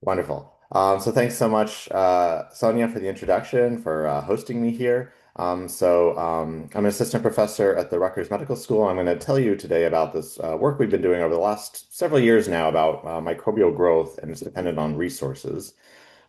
Wonderful. So thanks so much, Sonia, for the introduction, for hosting me here. I'm an assistant professor at the Rutgers Medical School. I'm going to tell you today about this work we've been doing over the last several years now about microbial growth, and it's dependent on resources.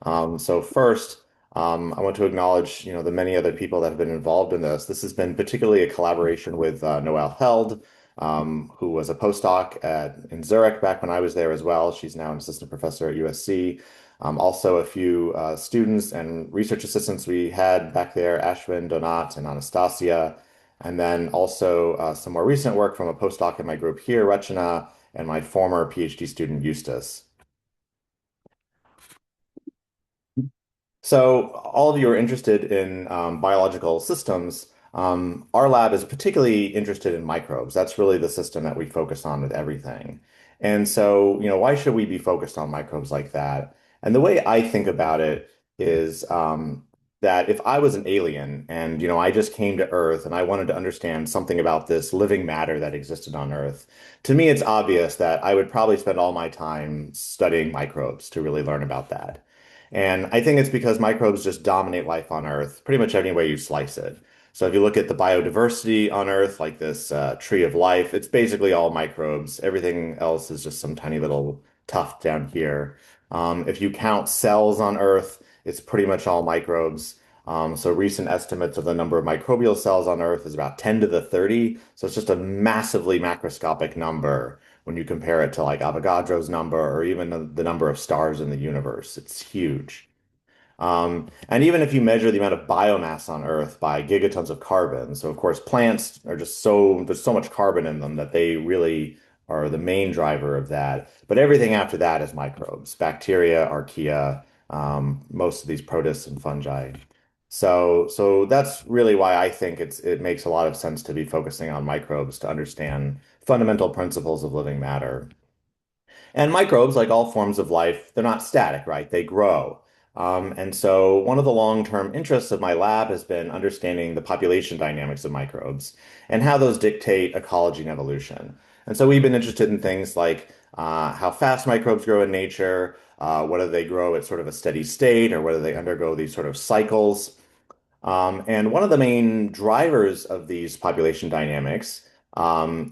So first, I want to acknowledge, the many other people that have been involved in this. This has been particularly a collaboration with Noelle Held, who was a postdoc in Zurich back when I was there as well. She's now an assistant professor at USC. Also, a few students and research assistants we had back there, Ashwin, Donat, and Anastasia. And then also some more recent work from a postdoc in my group here, Rachana, and my former PhD student, Eustace. So, all of you are interested in biological systems. Our lab is particularly interested in microbes. That's really the system that we focus on with everything. And so, why should we be focused on microbes like that? And the way I think about it is that if I was an alien and, I just came to Earth and I wanted to understand something about this living matter that existed on Earth, to me, it's obvious that I would probably spend all my time studying microbes to really learn about that. And I think it's because microbes just dominate life on Earth, pretty much any way you slice it. So if you look at the biodiversity on Earth, like this tree of life, it's basically all microbes. Everything else is just some tiny little tuft down here. If you count cells on Earth, it's pretty much all microbes. So recent estimates of the number of microbial cells on Earth is about 10 to the 30. So it's just a massively macroscopic number when you compare it to like Avogadro's number or even the number of stars in the universe. It's huge. And even if you measure the amount of biomass on Earth by gigatons of carbon, so of course plants are just there's so much carbon in them that they really are the main driver of that. But everything after that is microbes, bacteria, archaea, most of these protists and fungi. So that's really why I think it makes a lot of sense to be focusing on microbes to understand fundamental principles of living matter. And microbes, like all forms of life, they're not static, right? They grow. And so one of the long-term interests of my lab has been understanding the population dynamics of microbes and how those dictate ecology and evolution. And so we've been interested in things like how fast microbes grow in nature, whether they grow at sort of a steady state or whether they undergo these sort of cycles. And one of the main drivers of these population dynamics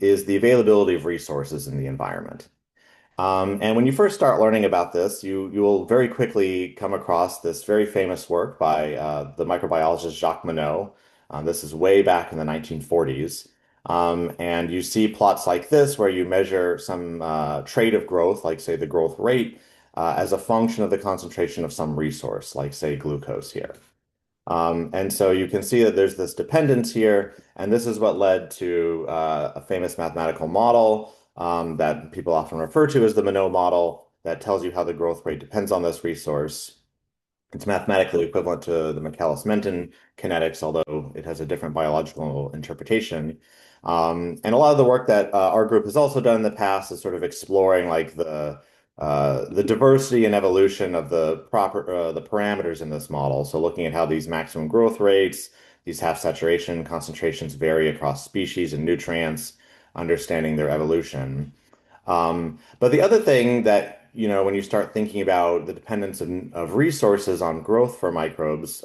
is the availability of resources in the environment. And when you first start learning about this, you will very quickly come across this very famous work by the microbiologist Jacques Monod. This is way back in the 1940s. And you see plots like this where you measure some trait of growth, like say the growth rate, as a function of the concentration of some resource, like say glucose here. And so you can see that there's this dependence here, and this is what led to a famous mathematical model that people often refer to as the Monod model that tells you how the growth rate depends on this resource. It's mathematically equivalent to the Michaelis-Menten kinetics, although it has a different biological interpretation. And a lot of the work that our group has also done in the past is sort of exploring like the diversity and evolution of the parameters in this model. So looking at how these maximum growth rates, these half saturation concentrations vary across species and nutrients, understanding their evolution. But the other thing that, when you start thinking about the dependence of resources on growth for microbes,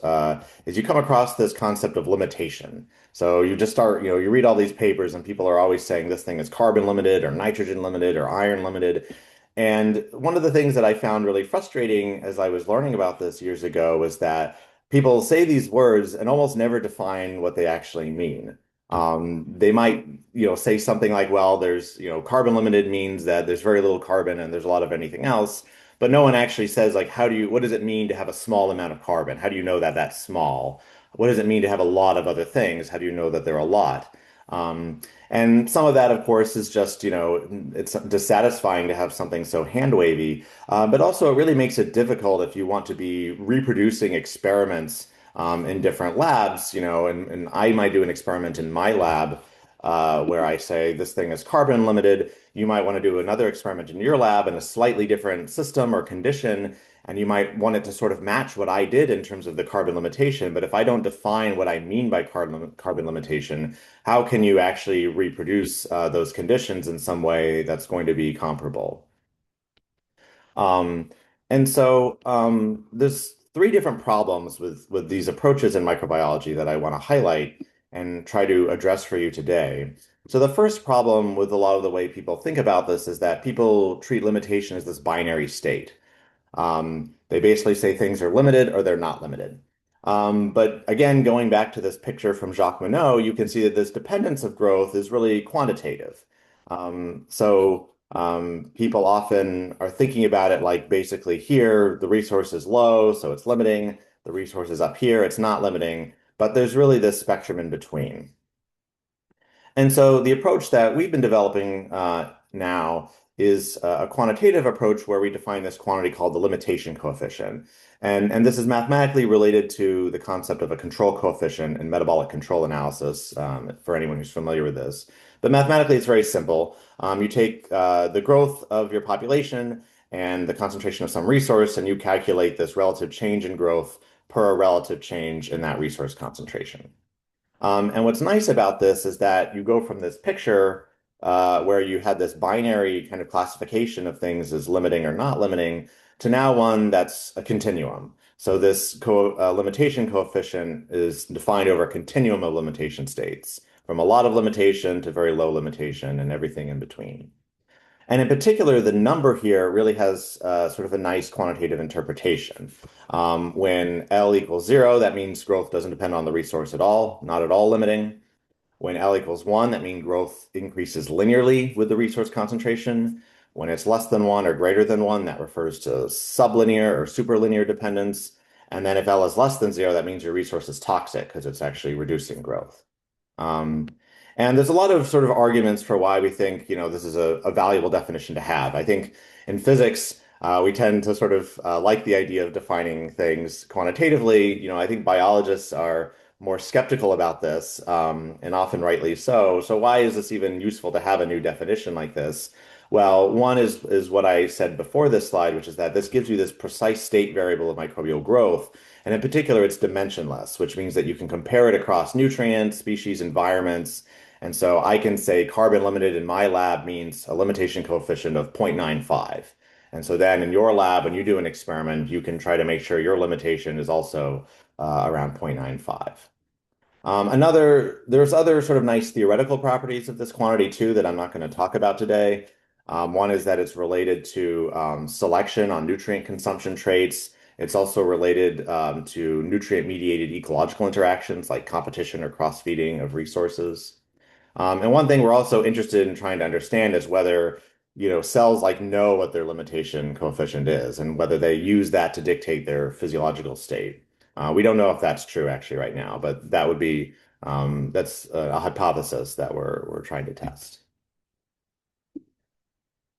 is you come across this concept of limitation. So you just start, you read all these papers and people are always saying this thing is carbon limited or nitrogen limited or iron limited. And one of the things that I found really frustrating as I was learning about this years ago was that people say these words and almost never define what they actually mean. They might, say something like, well, there's, carbon limited means that there's very little carbon and there's a lot of anything else. But no one actually says, like, what does it mean to have a small amount of carbon? How do you know that that's small? What does it mean to have a lot of other things? How do you know that they're a lot? Um, and some of that, of course, is just, it's dissatisfying to have something so hand wavy. But also, it really makes it difficult if you want to be reproducing experiments in different labs, and I might do an experiment in my lab where I say this thing is carbon limited. You might want to do another experiment in your lab in a slightly different system or condition, and you might want it to sort of match what I did in terms of the carbon limitation. But if I don't define what I mean by carbon limitation, how can you actually reproduce those conditions in some way that's going to be comparable? There's three different problems with these approaches in microbiology that I want to highlight and try to address for you today. So the first problem with a lot of the way people think about this is that people treat limitation as this binary state. They basically say things are limited or they're not limited. But again, going back to this picture from Jacques Monod, you can see that this dependence of growth is really quantitative. People often are thinking about it like basically here, the resource is low, so it's limiting. The resource is up here, it's not limiting. But there's really this spectrum in between. And so the approach that we've been developing now is a quantitative approach where we define this quantity called the limitation coefficient. And this is mathematically related to the concept of a control coefficient in metabolic control analysis, for anyone who's familiar with this. But mathematically, it's very simple. You take the growth of your population and the concentration of some resource, and you calculate this relative change in growth per a relative change in that resource concentration. And what's nice about this is that you go from this picture where you had this binary kind of classification of things as limiting or not limiting to now one that's a continuum. So this co limitation coefficient is defined over a continuum of limitation states, from a lot of limitation to very low limitation and everything in between. And in particular, the number here really has sort of a nice quantitative interpretation. When L equals zero, that means growth doesn't depend on the resource at all, not at all limiting. When L equals one, that means growth increases linearly with the resource concentration. When it's less than one or greater than one, that refers to sublinear or superlinear dependence. And then if L is less than zero, that means your resource is toxic because it's actually reducing growth. Um, and there's a lot of sort of arguments for why we think, this is a valuable definition to have. I think in physics, we tend to sort of like the idea of defining things quantitatively. I think biologists are more skeptical about this, and often rightly so. So why is this even useful to have a new definition like this? Well, one is what I said before this slide, which is that this gives you this precise state variable of microbial growth. And in particular, it's dimensionless, which means that you can compare it across nutrients, species, environments. And so I can say carbon limited in my lab means a limitation coefficient of 0.95. And so then in your lab, when you do an experiment, you can try to make sure your limitation is also around 0.95. There's other sort of nice theoretical properties of this quantity too that I'm not going to talk about today. One is that it's related to selection on nutrient consumption traits. It's also related to nutrient-mediated ecological interactions like competition or cross-feeding of resources. And one thing we're also interested in trying to understand is whether, cells like know what their limitation coefficient is and whether they use that to dictate their physiological state. We don't know if that's true actually right now, but that's a hypothesis that we're trying to test.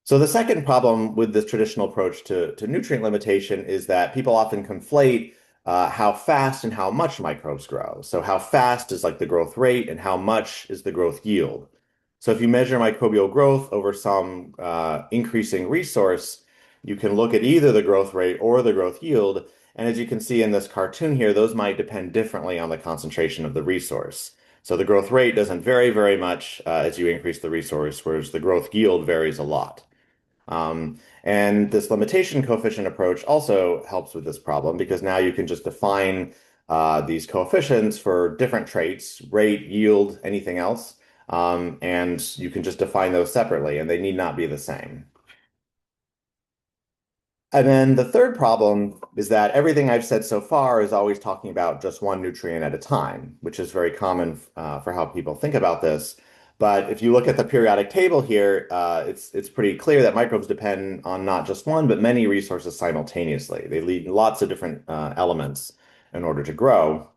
So the second problem with this traditional approach to nutrient limitation is that people often conflate how fast and how much microbes grow. So how fast is like the growth rate and how much is the growth yield. So if you measure microbial growth over some increasing resource, you can look at either the growth rate or the growth yield. And as you can see in this cartoon here, those might depend differently on the concentration of the resource. So the growth rate doesn't vary very much as you increase the resource, whereas the growth yield varies a lot. And this limitation coefficient approach also helps with this problem because now you can just define these coefficients for different traits, rate, yield, anything else, and you can just define those separately and they need not be the same. And then the third problem is that everything I've said so far is always talking about just one nutrient at a time, which is very common for how people think about this. But if you look at the periodic table here, it's pretty clear that microbes depend on not just one, but many resources simultaneously. They need lots of different elements in order to grow.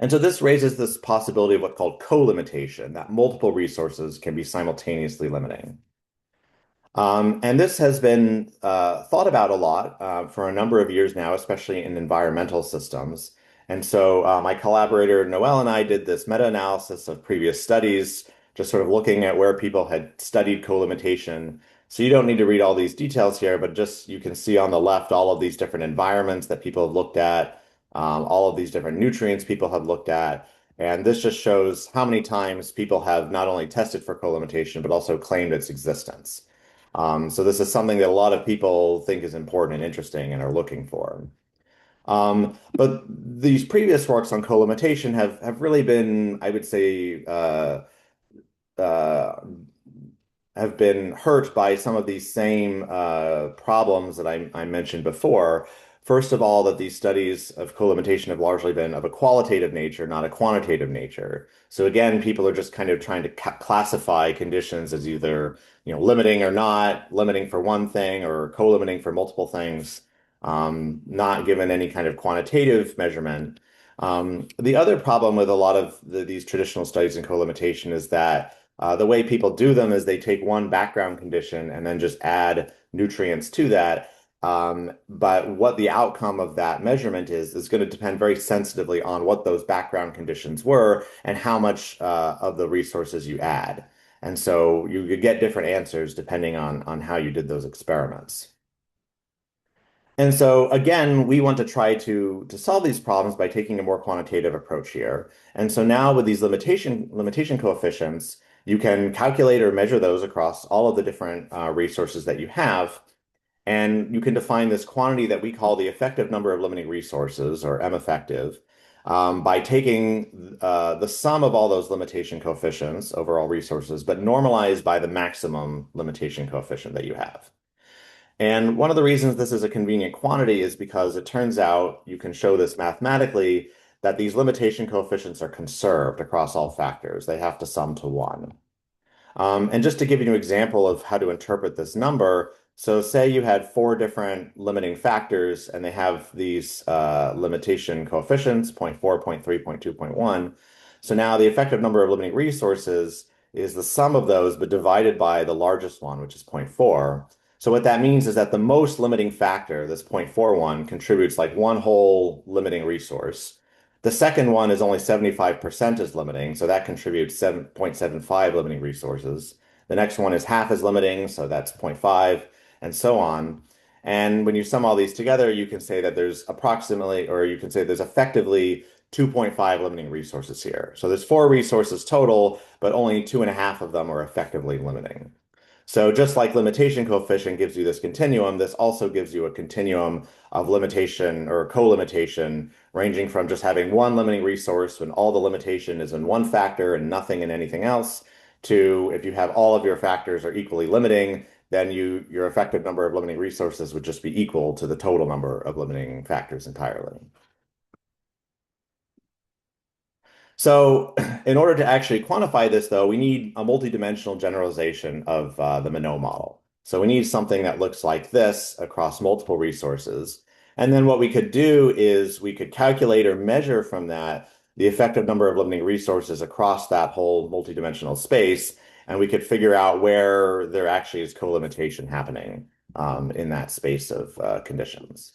And so this raises this possibility of what's called co-limitation, that multiple resources can be simultaneously limiting. And this has been thought about a lot for a number of years now, especially in environmental systems. And so my collaborator Noel and I did this meta-analysis of previous studies, just sort of looking at where people had studied co-limitation. So you don't need to read all these details here, but just you can see on the left all of these different environments that people have looked at, all of these different nutrients people have looked at. And this just shows how many times people have not only tested for co-limitation, but also claimed its existence. So this is something that a lot of people think is important and interesting and are looking for. But these previous works on co-limitation have really been, I would say, uh, have been hurt by some of these same problems that I mentioned before. First of all, that these studies of co-limitation have largely been of a qualitative nature, not a quantitative nature. So again, people are just kind of trying to classify conditions as either, limiting or not, limiting for one thing or co-limiting for multiple things, not given any kind of quantitative measurement. The other problem with a lot of these traditional studies in co-limitation is that the way people do them is they take one background condition and then just add nutrients to that. But what the outcome of that measurement is going to depend very sensitively on what those background conditions were and how much of the resources you add. And so you could get different answers depending on how you did those experiments. And so again, we want to try to solve these problems by taking a more quantitative approach here. And so now with these limitation coefficients, you can calculate or measure those across all of the different resources that you have. And you can define this quantity that we call the effective number of limiting resources, or M effective, by taking the sum of all those limitation coefficients over all resources, but normalized by the maximum limitation coefficient that you have. And one of the reasons this is a convenient quantity is because it turns out you can show this mathematically that these limitation coefficients are conserved across all factors. They have to sum to one. And just to give you an example of how to interpret this number, so say you had four different limiting factors and they have these limitation coefficients, zero point 0.4, zero point 0.3, zero point 0.2, zero point 0.1. So now the effective number of limiting resources is the sum of those, but divided by the largest one, which is zero point 0.4. So what that means is that the most limiting factor, this 0.41, contributes like one whole limiting resource. The second one is only 75% is limiting, so that contributes 7.75 limiting resources. The next one is half as limiting, so that's zero point 0.5, and so on. And when you sum all these together, you can say that there's approximately, or you can say there's effectively 2.5 limiting resources here. So there's four resources total, but only two and a half of them are effectively limiting. So just like limitation coefficient gives you this continuum, this also gives you a continuum of limitation or co-limitation, ranging from just having one limiting resource when all the limitation is in one factor and nothing in anything else, to if you have all of your factors are equally limiting, then your effective number of limiting resources would just be equal to the total number of limiting factors entirely. So in order to actually quantify this, though, we need a multidimensional generalization of the Minot model. So we need something that looks like this across multiple resources. And then what we could do is we could calculate or measure from that the effective number of limiting resources across that whole multidimensional space. And we could figure out where there actually is co-limitation happening in that space of conditions.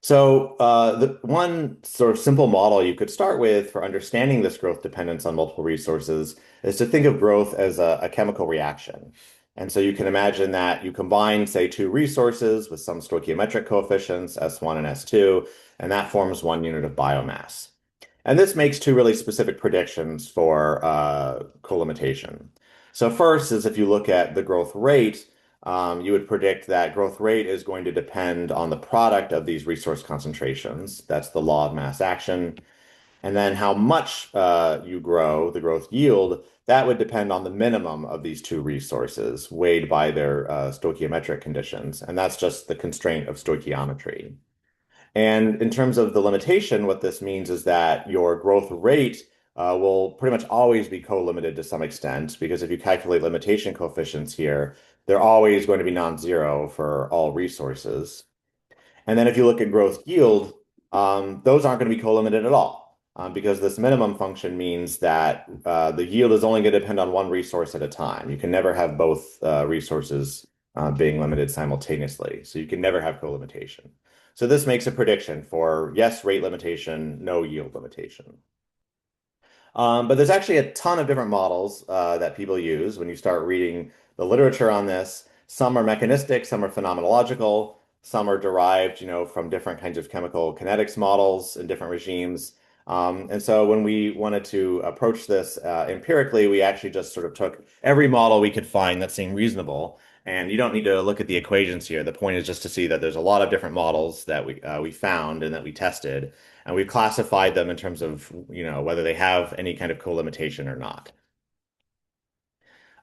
So, the one sort of simple model you could start with for understanding this growth dependence on multiple resources is to think of growth as a chemical reaction. And so you can imagine that you combine, say, two resources with some stoichiometric coefficients, S1 and S2, and that forms one unit of biomass. And this makes two really specific predictions for co-limitation. So first is if you look at the growth rate, you would predict that growth rate is going to depend on the product of these resource concentrations. That's the law of mass action. And then how much you grow, the growth yield, that would depend on the minimum of these two resources, weighed by their stoichiometric conditions. And that's just the constraint of stoichiometry. And in terms of the limitation, what this means is that your growth rate will pretty much always be co-limited to some extent, because if you calculate limitation coefficients here, they're always going to be non-zero for all resources. And then if you look at growth yield, those aren't going to be co-limited at all, because this minimum function means that the yield is only going to depend on one resource at a time. You can never have both resources being limited simultaneously, so you can never have co-limitation. So this makes a prediction for yes, rate limitation, no yield limitation. But there's actually a ton of different models that people use when you start reading the literature on this. Some are mechanistic, some are phenomenological, some are derived, from different kinds of chemical kinetics models in different regimes. And so when we wanted to approach this empirically, we actually just sort of took every model we could find that seemed reasonable. And you don't need to look at the equations here. The point is just to see that there's a lot of different models that we found and that we tested, and we classified them in terms of, whether they have any kind of co-limitation or not.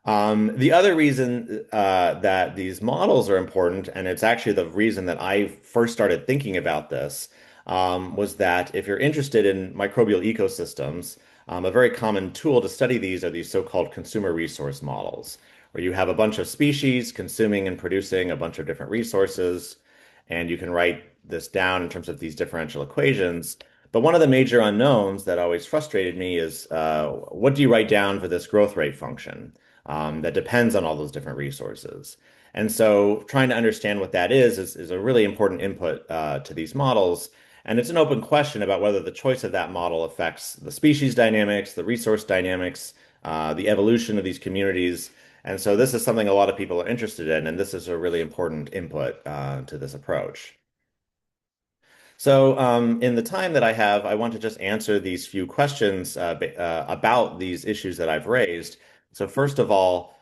The other reason that these models are important, and it's actually the reason that I first started thinking about this, was that if you're interested in microbial ecosystems, a very common tool to study these are these so-called consumer resource models, where you have a bunch of species consuming and producing a bunch of different resources, and you can write this down in terms of these differential equations. But one of the major unknowns that always frustrated me is what do you write down for this growth rate function? That depends on all those different resources. And so trying to understand what that is a really important input to these models. And it's an open question about whether the choice of that model affects the species dynamics, the resource dynamics, the evolution of these communities. And so this is something a lot of people are interested in, and this is a really important input to this approach. So, in the time that I have, I want to just answer these few questions about these issues that I've raised. So, first of all,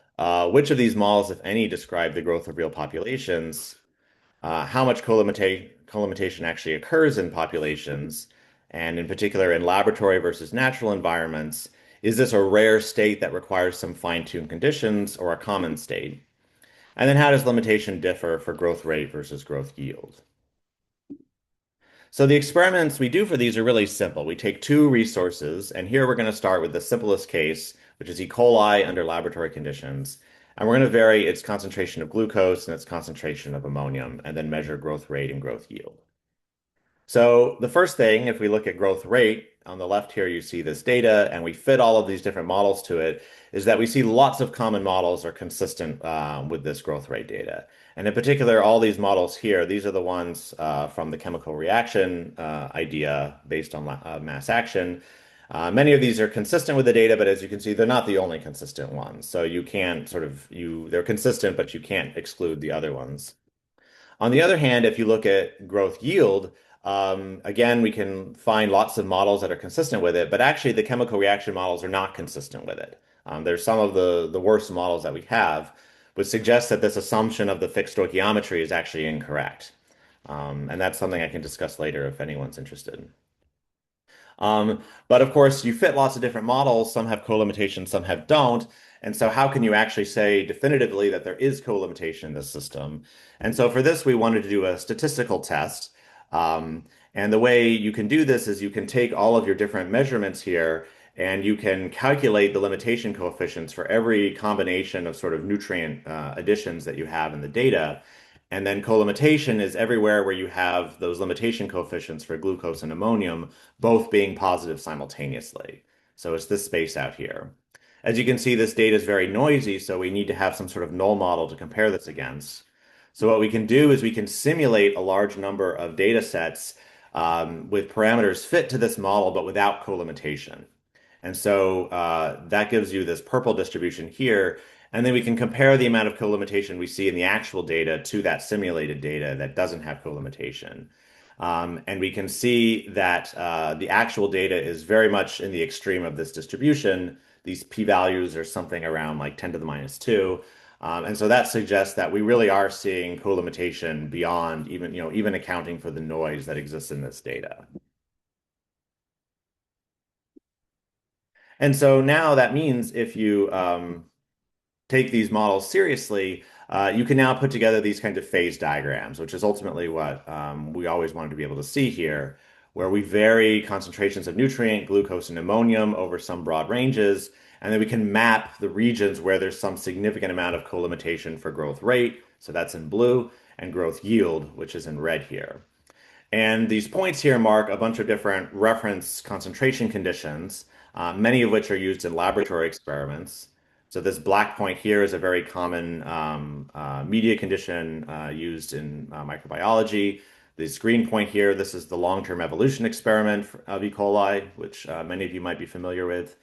which of these models, if any, describe the growth of real populations? How much co-limitation actually occurs in populations, and in particular in laboratory versus natural environments? Is this a rare state that requires some fine-tuned conditions or a common state? And then how does limitation differ for growth rate versus growth yield? So the experiments we do for these are really simple. We take two resources, and here we're going to start with the simplest case, which is E. coli under laboratory conditions. And we're going to vary its concentration of glucose and its concentration of ammonium, and then measure growth rate and growth yield. So the first thing, if we look at growth rate, on the left here, you see this data, and we fit all of these different models to it, is that we see lots of common models are consistent with this growth rate data. And in particular, all these models here, these are the ones from the chemical reaction idea based on mass action. Many of these are consistent with the data, but as you can see, they're not the only consistent ones. So you can't they're consistent, but you can't exclude the other ones. On the other hand, if you look at growth yield, again, we can find lots of models that are consistent with it, but actually the chemical reaction models are not consistent with it. There's some of the worst models that we have, which suggests that this assumption of the fixed stoichiometry is actually incorrect. And that's something I can discuss later if anyone's interested. But of course, you fit lots of different models. Some have co-limitation, some have don't. And so how can you actually say definitively that there is co-limitation in this system? And so for this, we wanted to do a statistical test. And the way you can do this is you can take all of your different measurements here and you can calculate the limitation coefficients for every combination of sort of nutrient additions that you have in the data. And then co-limitation is everywhere where you have those limitation coefficients for glucose and ammonium both being positive simultaneously. So it's this space out here. As you can see, this data is very noisy, so we need to have some sort of null model to compare this against. So what we can do is we can simulate a large number of data sets with parameters fit to this model, but without co-limitation. And so that gives you this purple distribution here. And then we can compare the amount of co-limitation we see in the actual data to that simulated data that doesn't have co-limitation. And we can see that the actual data is very much in the extreme of this distribution. These p-values are something around like 10 to the minus 2. And so that suggests that we really are seeing co-limitation beyond even accounting for the noise that exists in this data. And so now that means if you take these models seriously, you can now put together these kinds of phase diagrams, which is ultimately what we always wanted to be able to see here, where we vary concentrations of nutrient, glucose, and ammonium over some broad ranges, and then we can map the regions where there's some significant amount of co-limitation for growth rate, so that's in blue, and growth yield, which is in red here. And these points here mark a bunch of different reference concentration conditions, many of which are used in laboratory experiments. So this black point here is a very common media condition used in microbiology. This green point here, this is the long-term evolution experiment of E. coli, which many of you might be familiar with.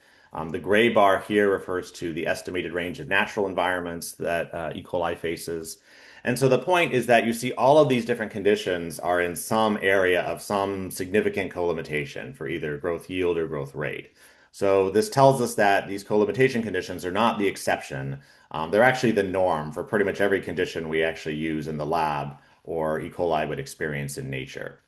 The gray bar here refers to the estimated range of natural environments that E. coli faces. And so the point is that you see all of these different conditions are in some area of some significant co-limitation for either growth yield or growth rate. So this tells us that these co-limitation conditions are not the exception. They're actually the norm for pretty much every condition we actually use in the lab or E. coli would experience in nature.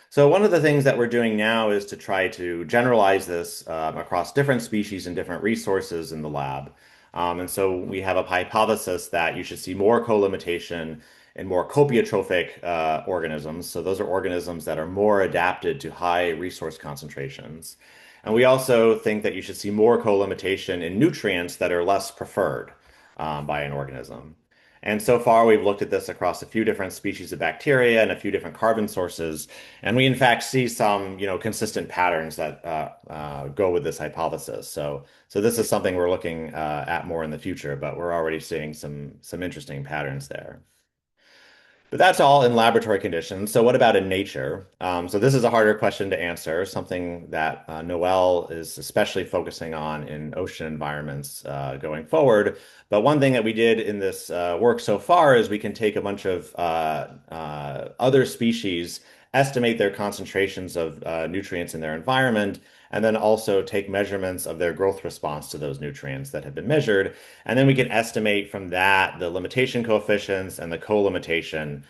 So one of the things that we're doing now is to try to generalize this across different species and different resources in the lab. And so we have a hypothesis that you should see more co-limitation in more copiotrophic organisms. So those are organisms that are more adapted to high resource concentrations. And we also think that you should see more co-limitation in nutrients that are less preferred by an organism. And so far, we've looked at this across a few different species of bacteria and a few different carbon sources. And we, in fact, see some, consistent patterns that go with this hypothesis. So this is something we're looking at more in the future, but we're already seeing some interesting patterns there. But that's all in laboratory conditions. So what about in nature? So this is a harder question to answer, something that Noel is especially focusing on in ocean environments going forward. But one thing that we did in this work so far is we can take a bunch of other species, estimate their concentrations of nutrients in their environment, and then also take measurements of their growth response to those nutrients that have been measured. And then we can estimate from that the limitation coefficients and the co-limitation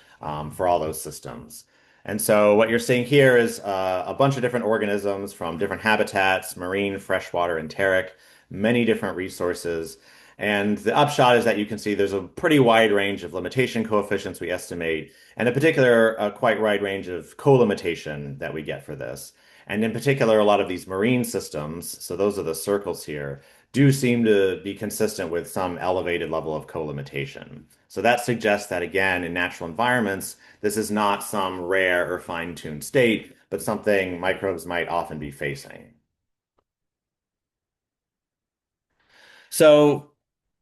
for all those systems. And so what you're seeing here is a bunch of different organisms from different habitats, marine, freshwater, enteric, many different resources. And the upshot is that you can see there's a pretty wide range of limitation coefficients we estimate, and in particular, a quite wide range of co-limitation that we get for this. And in particular, a lot of these marine systems, so those are the circles here, do seem to be consistent with some elevated level of co-limitation. So that suggests that, again, in natural environments, this is not some rare or fine-tuned state, but something microbes might often be facing. So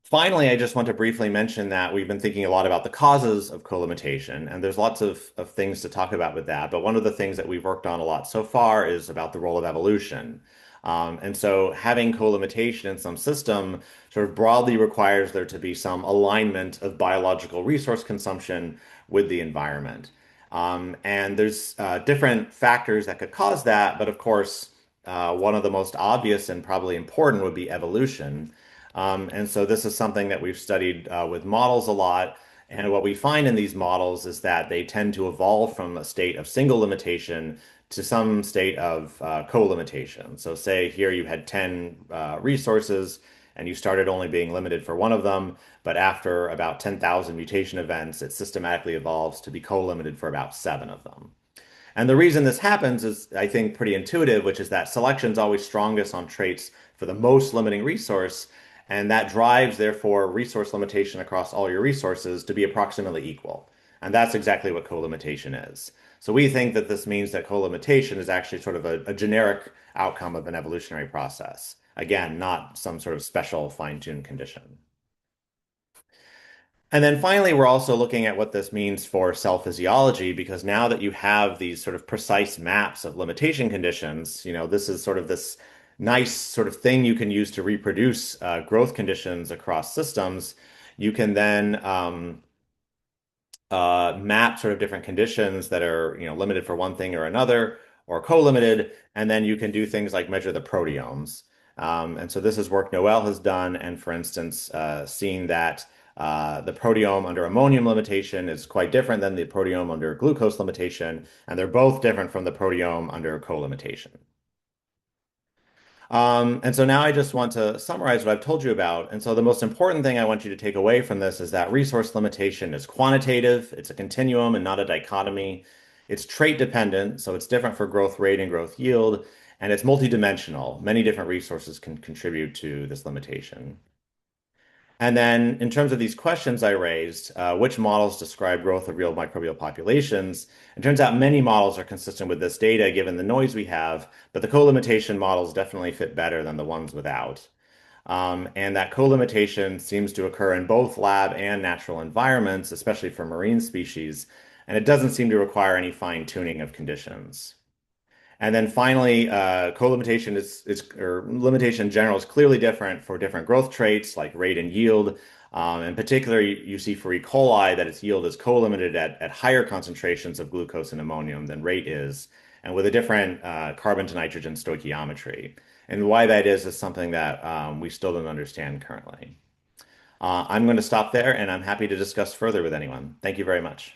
finally, I just want to briefly mention that we've been thinking a lot about the causes of co-limitation, and there's lots of things to talk about with that. But one of the things that we've worked on a lot so far is about the role of evolution. And so having co-limitation in some system sort of broadly requires there to be some alignment of biological resource consumption with the environment. And there's different factors that could cause that, but of course, one of the most obvious and probably important would be evolution. And so this is something that we've studied with models a lot. And what we find in these models is that they tend to evolve from a state of single limitation to some state of co-limitation. So say here you had 10 resources and you started only being limited for one of them, but after about 10,000 mutation events, it systematically evolves to be co-limited for about seven of them. And the reason this happens is, I think, pretty intuitive, which is that selection is always strongest on traits for the most limiting resource, and that drives, therefore, resource limitation across all your resources to be approximately equal. And that's exactly what co-limitation is. So we think that this means that co-limitation is actually sort of a generic outcome of an evolutionary process. Again, not some sort of special fine-tuned condition. And then finally, we're also looking at what this means for cell physiology, because now that you have these sort of precise maps of limitation conditions, this is sort of this nice sort of thing you can use to reproduce growth conditions across systems. You can then map sort of different conditions that are, limited for one thing or another, or co-limited, and then you can do things like measure the proteomes. And so this is work Noel has done, and for instance, seeing that the proteome under ammonium limitation is quite different than the proteome under glucose limitation, and they're both different from the proteome under co-limitation. And so now I just want to summarize what I've told you about. And so the most important thing I want you to take away from this is that resource limitation is quantitative, it's a continuum and not a dichotomy. It's trait dependent, so it's different for growth rate and growth yield, and it's multidimensional. Many different resources can contribute to this limitation. And then in terms of these questions I raised, which models describe growth of real microbial populations? It turns out many models are consistent with this data given the noise we have, but the co-limitation models definitely fit better than the ones without. And that co-limitation seems to occur in both lab and natural environments, especially for marine species, and it doesn't seem to require any fine-tuning of conditions. And then finally, co-limitation or limitation in general is clearly different for different growth traits like rate and yield. In particular, you see for E. coli that its yield is co-limited at higher concentrations of glucose and ammonium than rate is, and with a different carbon to nitrogen stoichiometry. And why that is something that we still don't understand currently. I'm going to stop there, and I'm happy to discuss further with anyone. Thank you very much.